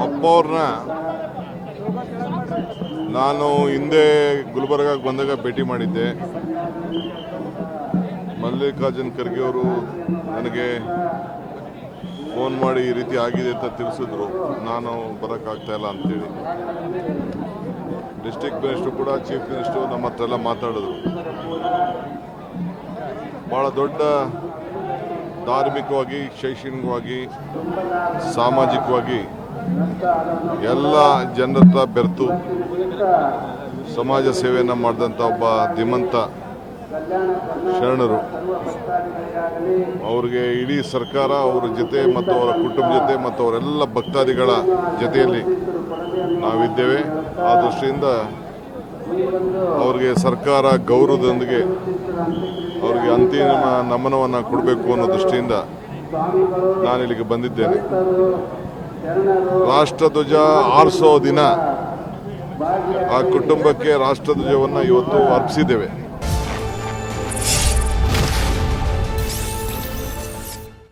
ಅಪ್ಪ ಅವ್ರನ್ನ ನಾನು ಹಿಂದೆ ಗುಲ್ಬರ್ಗಾಗೆ ಬಂದಾಗ ಭೇಟಿ ಮಾಡಿದ್ದೆ. ಮಲ್ಲಿಕಾರ್ಜುನ್ ಖರ್ಗೆ ಅವರು ನನಗೆ ಫೋನ್ ಮಾಡಿ ಈ ರೀತಿ ಆಗಿದೆ ಅಂತ ತಿಳಿಸಿದ್ರು. ನಾನು ಬರೋಕ್ಕಾಗ್ತಾ ಇಲ್ಲ ಅಂತೇಳಿ ಡಿಸ್ಟ್ರಿಕ್ಟ್ ಮಿನಿಸ್ಟ್ರು ಕೂಡ ಚೀಫ್ ಮಿನಿಸ್ಟ್ರು ನಮ್ಮ ಹತ್ರ ಎಲ್ಲ ಮಾತಾಡಿದ್ರು. ಭಾಳ ದೊಡ್ಡ ಧಾರ್ಮಿಕವಾಗಿ, ಶೈಕ್ಷಣಿಕವಾಗಿ, ಸಾಮಾಜಿಕವಾಗಿ ಎಲ್ಲ ಜನರ ಹತ್ರ ಬೆರೆತು ಸಮಾಜ ಸೇವೆಯನ್ನು ಮಾಡಿದಂಥ ಒಬ್ಬ ಧೀಮಂತ ಶರಣರು. ಅವ್ರಿಗೆ ಇಡೀ ಸರ್ಕಾರ ಅವರ ಜೊತೆ ಮತ್ತು ಅವರ ಕುಟುಂಬ ಜೊತೆ ಮತ್ತು ಅವರೆಲ್ಲ ಭಕ್ತಾದಿಗಳ ಜೊತೆಯಲ್ಲಿ ನಾವಿದ್ದೇವೆ. ಆ ದೃಷ್ಟಿಯಿಂದ ಅವ್ರಿಗೆ ಸರ್ಕಾರ ಗೌರವದೊಂದಿಗೆ ಅವ್ರಿಗೆ ಅಂತಿಮ ನಮನವನ್ನು ಕೊಡಬೇಕು ಅನ್ನೋ ದೃಷ್ಟಿಯಿಂದ ನಾನು ಇಲ್ಲಿಗೆ ಬಂದಿದ್ದೇನೆ. ರಾಷ್ಟ್ರಧ್ವಜ ಆರಿಸೋ ದಿನ ಆ ಕುಟುಂಬಕ್ಕೆ ರಾಷ್ಟ್ರಧ್ವಜವನ್ನು ಇವತ್ತು ಅರ್ಪಿಸಿದ್ದೇವೆ.